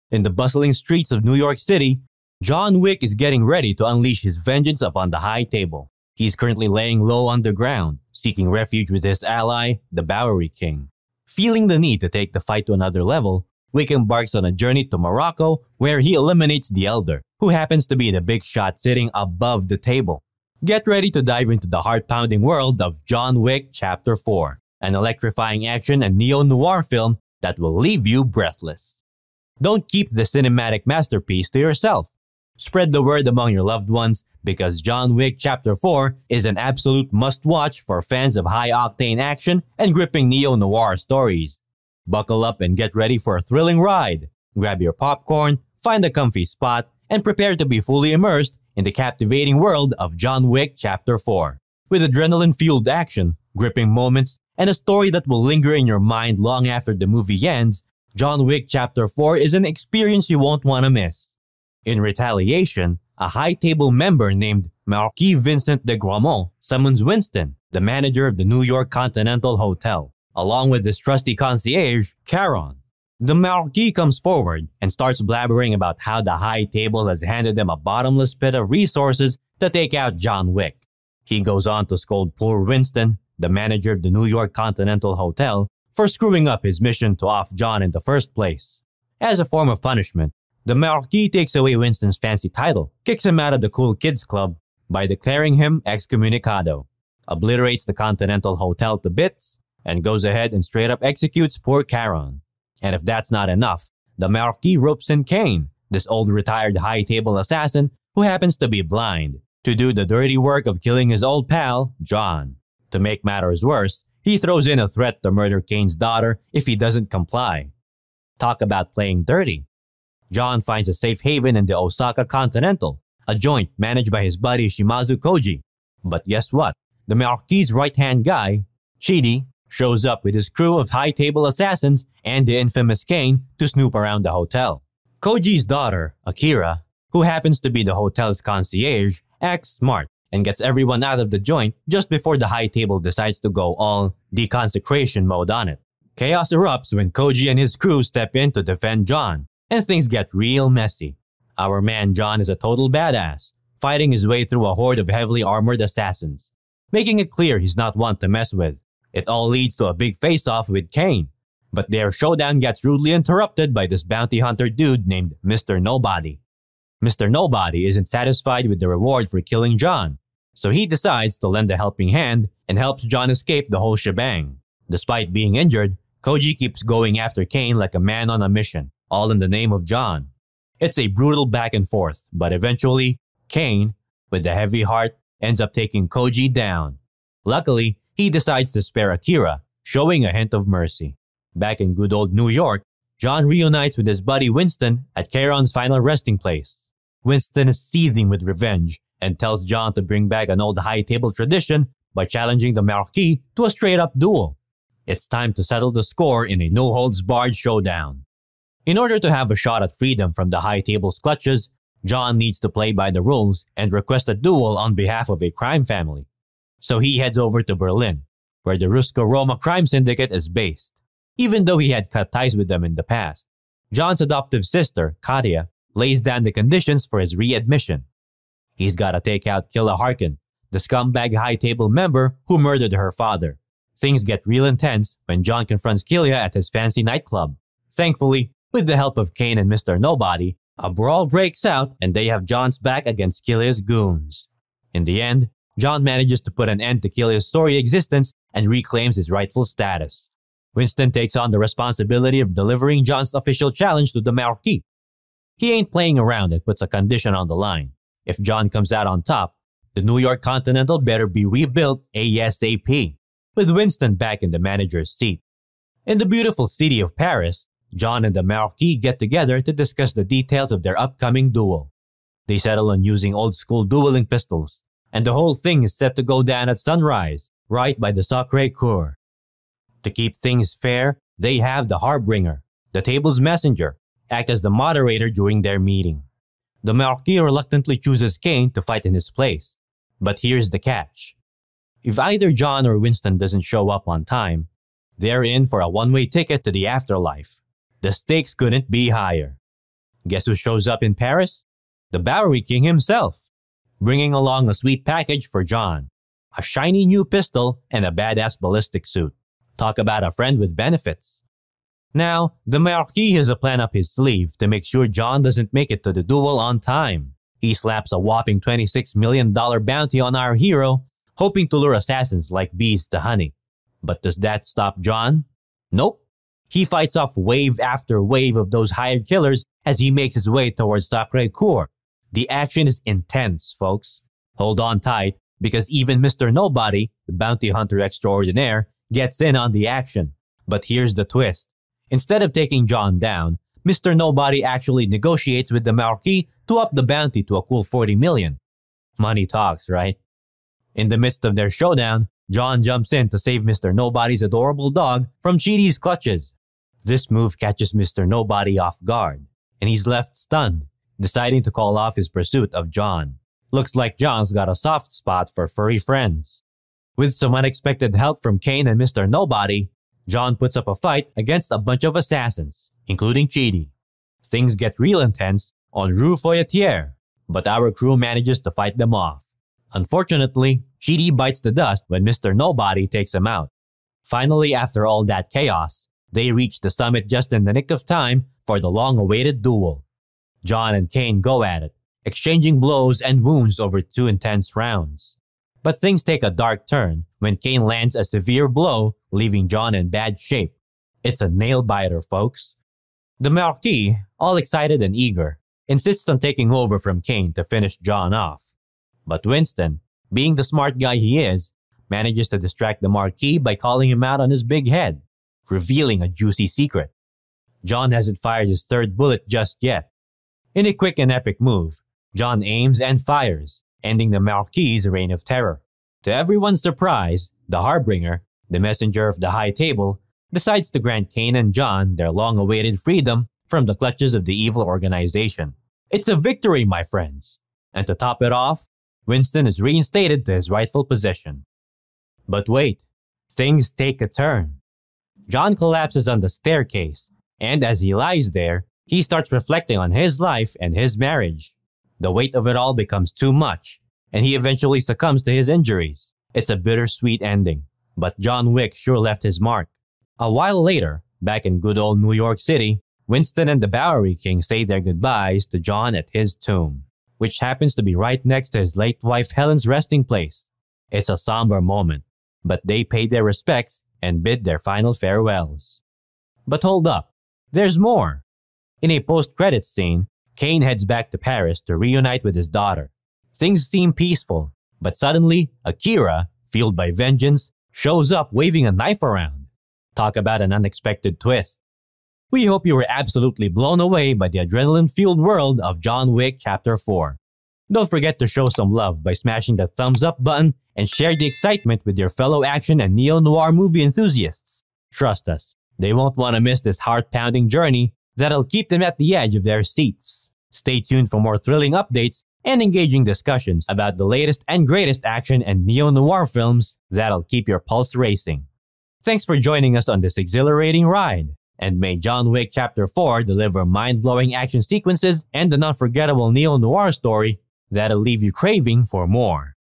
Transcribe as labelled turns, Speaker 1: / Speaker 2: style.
Speaker 1: In the bustling streets of New York City, John Wick is getting ready to unleash his vengeance upon the High Table. He's currently laying low underground, seeking refuge with his ally, the Bowery King. Feeling the need to take the fight to another level, Wick embarks on a journey to Morocco where he eliminates the Elder, who happens to be the big shot sitting above the table. Get ready to dive into the heart-pounding world of John Wick Chapter 4, an electrifying action and neo-noir film that will leave you breathless. Don't keep the cinematic masterpiece to yourself. Spread the word among your loved ones because John Wick Chapter 4 is an absolute must-watch for fans of high-octane action and gripping neo-noir stories. Buckle up and get ready for a thrilling ride. Grab your popcorn, find a comfy spot, and prepare to be fully immersed in the captivating world of John Wick Chapter 4. With adrenaline-fueled action, gripping moments, and a story that will linger in your mind long after the movie ends, John Wick Chapter 4 is an experience you won't want to miss. In retaliation, a High Table member named Marquis Vincent de Gramont summons Winston, the manager of the New York Continental Hotel, along with his trusty concierge, Caron. The Marquis comes forward and starts blabbering about how the High Table has handed them a bottomless pit of resources to take out John Wick. He goes on to scold poor Winston, the manager of the New York Continental Hotel, for screwing up his mission to off John in the first place. As a form of punishment, the Marquis takes away Winston's fancy title, kicks him out of the Cool Kids Club by declaring him excommunicado, obliterates the Continental Hotel to bits, and goes ahead and straight up executes poor Caron. And if that's not enough, the Marquis ropes in Kane, this old retired High Table assassin who happens to be blind, to do the dirty work of killing his old pal, John. To make matters worse, he throws in a threat to murder Kane's daughter if he doesn't comply. Talk about playing dirty. John finds a safe haven in the Osaka Continental, a joint managed by his buddy Shimazu Koji. But guess what? The Marquis' right-hand guy, Chidi, shows up with his crew of High Table assassins and the infamous Kane to snoop around the hotel. Koji's daughter, Akira, who happens to be the hotel's concierge, acts smart and gets everyone out of the joint just before the High Table decides to go all deconsecration mode on it. Chaos erupts when Koji and his crew step in to defend John, and things get real messy. Our man John is a total badass, fighting his way through a horde of heavily armored assassins, making it clear he's not one to mess with. It all leads to a big face-off with Kane, but their showdown gets rudely interrupted by this bounty hunter dude named Mr. Nobody. Mr. Nobody isn't satisfied with the reward for killing John, so he decides to lend a helping hand and helps John escape the whole shebang. Despite being injured, Koji keeps going after Kane like a man on a mission, all in the name of John. It's a brutal back and forth, but eventually, Kane, with a heavy heart, ends up taking Koji down. Luckily, he decides to spare Akira, showing a hint of mercy. Back in good old New York, John reunites with his buddy Winston at Caron's final resting place. Winston is seething with revenge and tells John to bring back an old High Table tradition by challenging the Marquis to a straight-up duel. It's time to settle the score in a no-holds-barred showdown. In order to have a shot at freedom from the High Table's clutches, John needs to play by the rules and request a duel on behalf of a crime family. So he heads over to Berlin, where the Rusko-Roma crime syndicate is based. Even though he had cut ties with them in the past, John's adoptive sister, Katya, lays down the conditions for his readmission. He's gotta take out Killa Harkin, the scumbag High Table member who murdered her father. Things get real intense when John confronts Killa at his fancy nightclub. Thankfully, with the help of Kane and Mr. Nobody, a brawl breaks out and they have John's back against Killa's goons. In the end, John manages to put an end to Killa's sorry existence and reclaims his rightful status. Winston takes on the responsibility of delivering John's official challenge to the Marquis. He ain't playing around and puts a condition on the line. If John comes out on top, the New York Continental better be rebuilt ASAP, with Winston back in the manager's seat. In the beautiful city of Paris, John and the Marquis get together to discuss the details of their upcoming duel. They settle on using old-school dueling pistols, and the whole thing is set to go down at sunrise, right by the Sacré-Cœur. To keep things fair, they have the Harbinger, the table's messenger, act as the moderator during their meeting. The Marquis reluctantly chooses Kane to fight in his place. But here's the catch. If either John or Winston doesn't show up on time, they're in for a one-way ticket to the afterlife. The stakes couldn't be higher. Guess who shows up in Paris? The Bowery King himself, bringing along a sweet package for John. A shiny new pistol and a badass ballistic suit. Talk about a friend with benefits. Now, the Marquis has a plan up his sleeve to make sure John doesn't make it to the duel on time. He slaps a whopping $26 million bounty on our hero, hoping to lure assassins like bees to honey. But does that stop John? Nope. He fights off wave after wave of those hired killers as he makes his way towards Sacré-Cœur. The action is intense, folks. Hold on tight, because even Mr. Nobody, the bounty hunter extraordinaire, gets in on the action. But here's the twist. Instead of taking John down, Mr. Nobody actually negotiates with the Marquis to up the bounty to a cool $40 million. Money talks, right? In the midst of their showdown, John jumps in to save Mr. Nobody's adorable dog from Chidi's clutches. This move catches Mr. Nobody off guard, and he's left stunned, deciding to call off his pursuit of John. Looks like John's got a soft spot for furry friends. With some unexpected help from Kane and Mr. Nobody, John puts up a fight against a bunch of assassins, including Chidi. Things get real intense on Rue Feuilletière, but our crew manages to fight them off. Unfortunately, Chidi bites the dust when Mr. Nobody takes him out. Finally, after all that chaos, they reach the summit just in the nick of time for the long-awaited duel. John and Kane go at it, exchanging blows and wounds over 2 intense rounds. But things take a dark turn when Kane lands a severe blow, leaving John in bad shape. It's a nail-biter, folks. The Marquis, all excited and eager, insists on taking over from Kane to finish John off. But Winston, being the smart guy he is, manages to distract the Marquis by calling him out on his big head, revealing a juicy secret. John hasn't fired his 3rd bullet just yet. In a quick and epic move, John aims and fires, ending the Marquis' reign of terror. To everyone's surprise, the Harbinger, the messenger of the High Table, decides to grant Kane and John their long-awaited freedom from the clutches of the evil organization. It's a victory, my friends! And to top it off, Winston is reinstated to his rightful position. But wait, things take a turn. John collapses on the staircase, and as he lies there, he starts reflecting on his life and his marriage. The weight of it all becomes too much, and he eventually succumbs to his injuries. It's a bittersweet ending, but John Wick sure left his mark. A while later, back in good old New York City, Winston and the Bowery King say their goodbyes to John at his tomb, which happens to be right next to his late wife Helen's resting place. It's a somber moment, but they pay their respects and bid their final farewells. But hold up, there's more. In a post-credits scene, Kane heads back to Paris to reunite with his daughter. Things seem peaceful, but suddenly, Akira, fueled by vengeance, shows up waving a knife around. Talk about an unexpected twist. We hope you were absolutely blown away by the adrenaline-fueled world of John Wick Chapter 4. Don't forget to show some love by smashing the thumbs up button and share the excitement with your fellow action and neo-noir movie enthusiasts. Trust us, they won't want to miss this heart-pounding journey that'll keep them at the edge of their seats. Stay tuned for more thrilling updates and engaging discussions about the latest and greatest action and neo-noir films that'll keep your pulse racing. Thanks for joining us on this exhilarating ride, and may John Wick Chapter 4 deliver mind-blowing action sequences and an unforgettable neo-noir story that'll leave you craving for more.